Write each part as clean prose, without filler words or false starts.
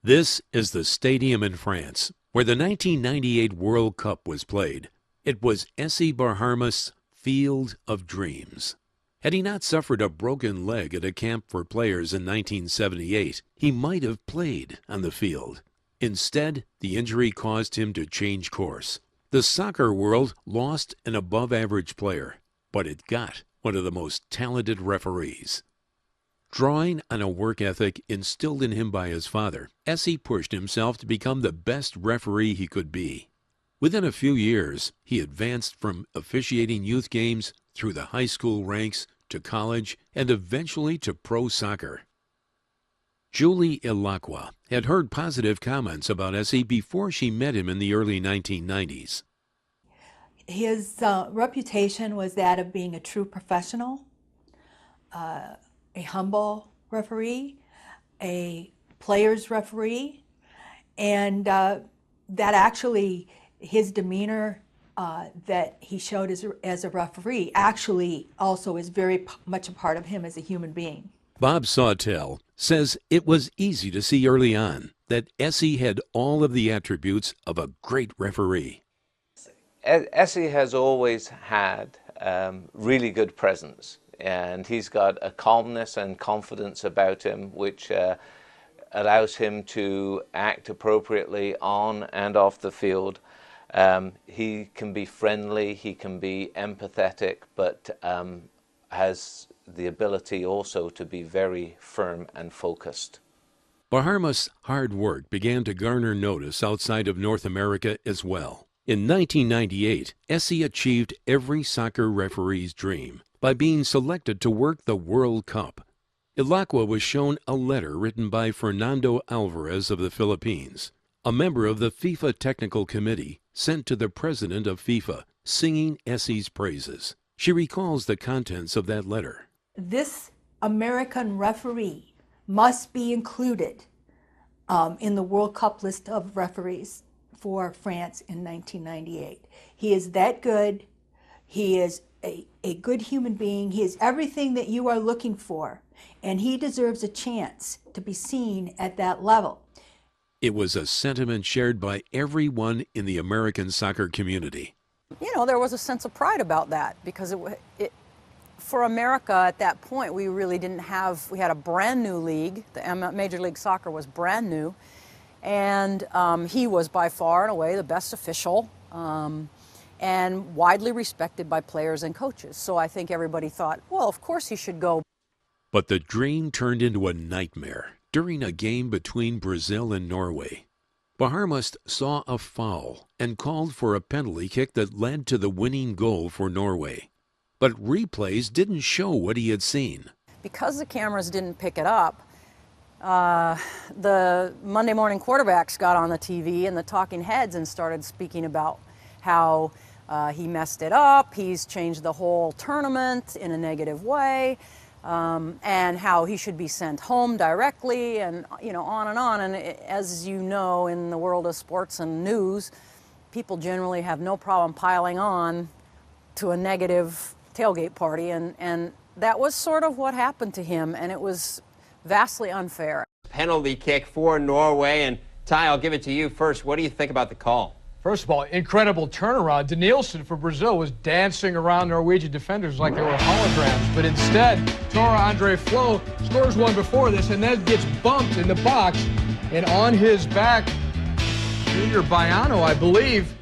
This is the stadium in France where the 1998 World Cup was played. It was Esse Baharmast's Field of Dreams. Had he not suffered a broken leg at a camp for players in 1978, he might have played on the field. Instead, the injury caused him to change course. The soccer world lost an above-average player, but it got one of the most talented referees. Drawing on a work ethic instilled in him by his father, Esse pushed himself to become the best referee he could be. Within a few years, he advanced from officiating youth games through the high school ranks to college and eventually to pro soccer. Julie Ilacqua had heard positive comments about Esse before she met him in the early 1990s. His reputation was that of being a true professional, a humble referee, a player's referee, and that actually his demeanor that he showed as a referee actually also is very much a part of him as a human being. Bob Sawtell says it was easy to see early on that Esse had all of the attributes of a great referee. Esse has always had really good presence, and he's got a calmness and confidence about him which allows him to act appropriately on and off the field. He can be friendly, he can be empathetic, but has the ability also to be very firm and focused. Baharmast's hard work began to garner notice outside of North America as well. In 1998, Esse achieved every soccer referee's dream by being selected to work the World Cup. Ilacqua was shown a letter written by Fernando Alvarez of the Philippines, a member of the FIFA Technical Committee, sent to the president of FIFA, singing Esse's praises. She recalls the contents of that letter. This American referee must be included in the World Cup list of referees for France in 1998. He is that good. He is a good human being. He is everything that you are looking for, and he deserves a chance to be seen at that level. It was a sentiment shared by everyone in the American soccer community. You know, there was a sense of pride about that because for America at that point, we really didn't have, we had a brand new league. The Major League Soccer was brand new. And he was by far and away the best official and widely respected by players and coaches. So I think everybody thought, well, of course he should go. But the dream turned into a nightmare during a game between Brazil and Norway. Baharmast saw a foul and called for a penalty kick that led to the winning goal for Norway. But replays didn't show what he had seen. Because the cameras didn't pick it up, the Monday morning quarterbacks got on the TV and the talking heads and started speaking about how he messed it up, he's changed the whole tournament in a negative way, and how he should be sent home directly, and you know, on and on. And as you know, in the world of sports and news, people generally have no problem piling on to a negative tailgate party, and that was sort of what happened to him, and it was vastly unfair. Penalty kick for Norway, and Ty, I'll give it to you first. What do you think about the call? First of all, incredible turnaround. Danielson for Brazil was dancing around Norwegian defenders like they were holograms, but instead, Tore Andre Flo scores one before this and then gets bumped in the box, and on his back, Junior Baiano, I believe,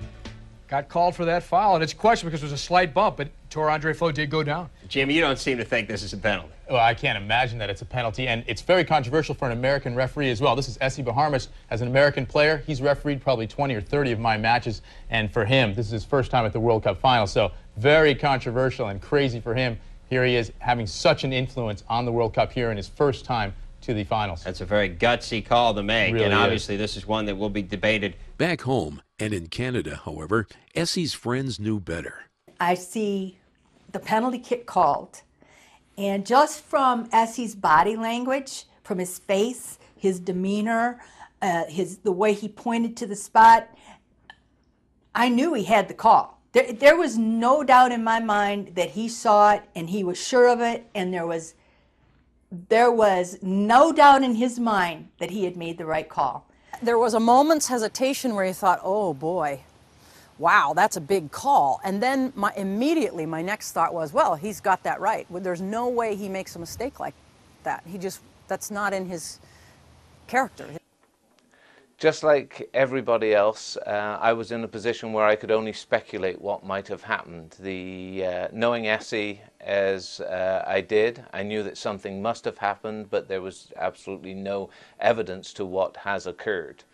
got called for that foul, and it's questionable because it was a slight bump, but Tore Andre Flo did go down. Jim, you don't seem to think this is a penalty. Well, I can't imagine that it's a penalty, and it's very controversial for an American referee as well. This is Esse Baharmast as an American player. He's refereed probably 20 or 30 of my matches, and for him, this is his first time at the World Cup final, so very controversial and crazy for him. Here he is having such an influence on the World Cup here in his first time to the finals. That's a very gutsy call to make, Really and obviously is. This is one that will be debated. Back home and in Canada, however, Esse's friends knew better. I see the penalty kick called, and just from Esse's body language, from his face, his demeanor, the way he pointed to the spot, I knew he had the call. There was no doubt in my mind that he saw it and he was sure of it, and there was no doubt in his mind that he had made the right call. There was a moment's hesitation where you thought, oh boy, wow, that's a big call. And then immediately my next thought was, well, he's got that right. There's no way he makes a mistake like that. That's not in his character. Just like everybody else, I was in a position where I could only speculate what might have happened. Knowing Esse as I did, I knew that something must have happened, but there was absolutely no evidence to what has occurred.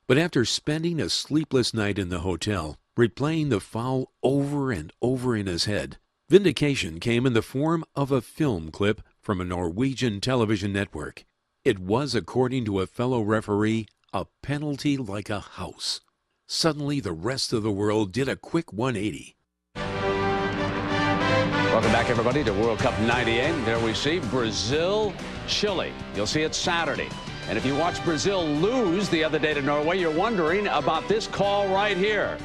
But after spending a sleepless night in the hotel, replaying the foul over and over in his head, vindication came in the form of a film clip from a Norwegian television network. It was, according to a fellow referee, a penalty like a house. Suddenly, the rest of the world did a quick 180. Welcome back, everybody, to World Cup '98. There we see Brazil, Chile. You'll see it Saturday. And if you watched Brazil lose the other day to Norway, you're wondering about this call right here.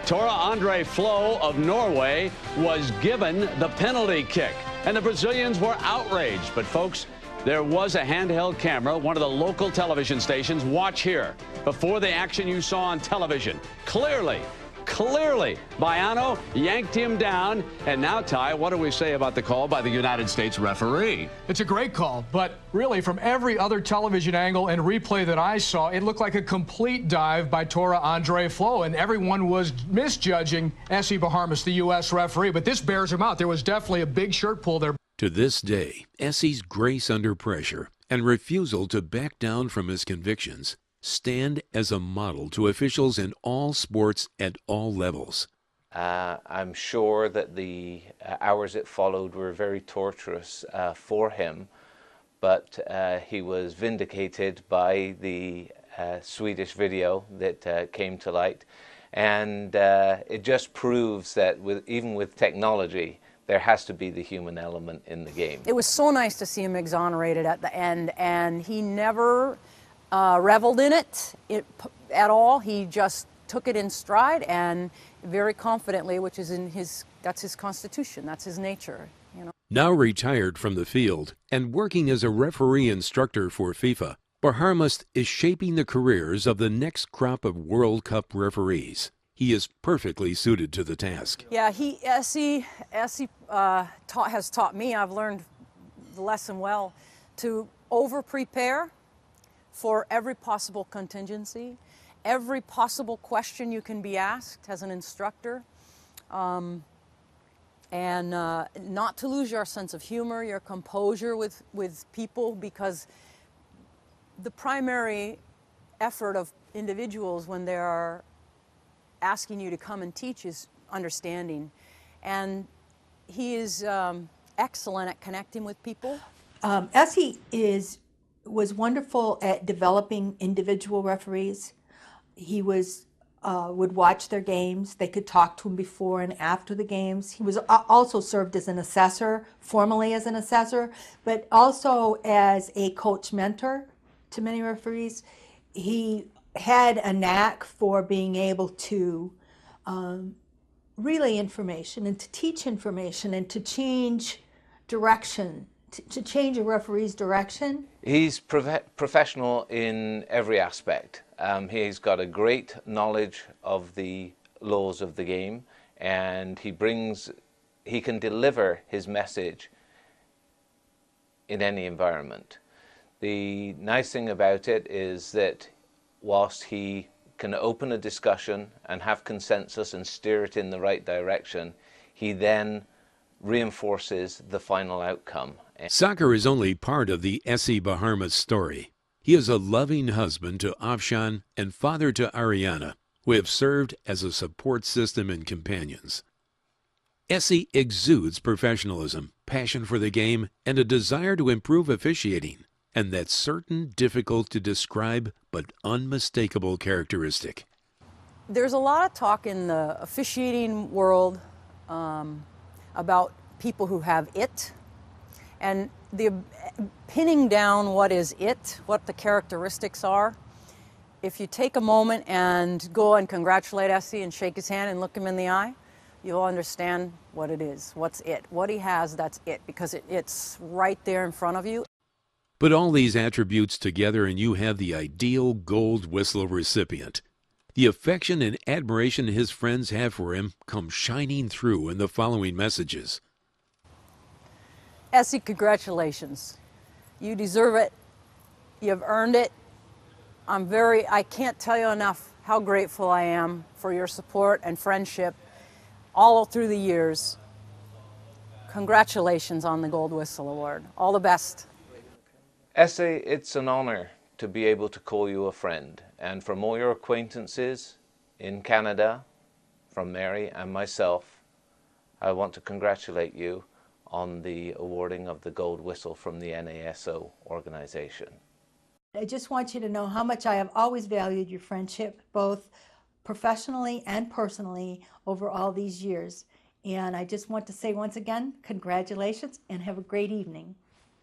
Tore Andre Flo of Norway was given the penalty kick, and the Brazilians were outraged. But, folks, there was a handheld camera, one of the local television stations. Watch here. Before the action you saw on television, clearly, Baiano yanked him down. And now, Ty, what do we say about the call by the United States referee? It's a great call, but really from every other television angle and replay that I saw, it looked like a complete dive by Tore Andre Flo, and everyone was misjudging Esse Baharmast, the U.S. referee, but this bears him out. There was definitely a big shirt pull there. To this day, Esse's grace under pressure and refusal to back down from his convictions stand as a model to officials in all sports at all levels. I'm sure that the hours that followed were very torturous for him, but he was vindicated by the Swedish video that came to light, and it just proves that even with technology, there has to be the human element in the game. It was so nice to see him exonerated at the end, and he never reveled in it at all. He just took it in stride and very confidently, which is that's his constitution, that's his nature, you know. Now retired from the field and working as a referee instructor for FIFA, Baharmast is shaping the careers of the next crop of World Cup referees. He is perfectly suited to the task. Yeah, Esse has taught me, I've learned the lesson well, to over-prepare for every possible contingency, every possible question you can be asked as an instructor, and not to lose your sense of humor, your composure with people, because the primary effort of individuals when they are asking you to come and teach is understanding. And he is excellent at connecting with people. Esse was wonderful at developing individual referees. He would watch their games. They could talk to him before and after the games. He was also served as an assessor, formally as an assessor, but also as a coach mentor to many referees. He had a knack for being able to relay information and to teach information and to change direction, to change a referee's direction. He's professional in every aspect. He's got a great knowledge of the laws of the game, and he can deliver his message in any environment. The nice thing about it is that whilst he can open a discussion and have consensus and steer it in the right direction, he then reinforces the final outcome. Soccer is only part of the Esse Baharmast story. He is a loving husband to Afshan and father to Ariana, who have served as a support system and companions. Esse exudes professionalism, passion for the game, and a desire to improve officiating, and that certain difficult-to-describe but unmistakable characteristic. There's a lot of talk in the officiating world about people who have it, and the pinning down what is it, what the characteristics are. If you take a moment and go and congratulate Esse and shake his hand and look him in the eye, you'll understand what it is, what's it. What he has, that's it, because it's right there in front of you. Put all these attributes together and you have the ideal Gold Whistle recipient. The affection and admiration his friends have for him come shining through in the following messages. Esse, congratulations. You deserve it. You've earned it. I can't tell you enough how grateful I am for your support and friendship all through the years. Congratulations on the Gold Whistle Award. All the best. Esse, it's an honor to be able to call you a friend. And from all your acquaintances in Canada, from Mary and myself, I want to congratulate you on the awarding of the Gold Whistle from the NASO organization. I just want you to know how much I have always valued your friendship, both professionally and personally, over all these years. And I just want to say once again, congratulations and have a great evening.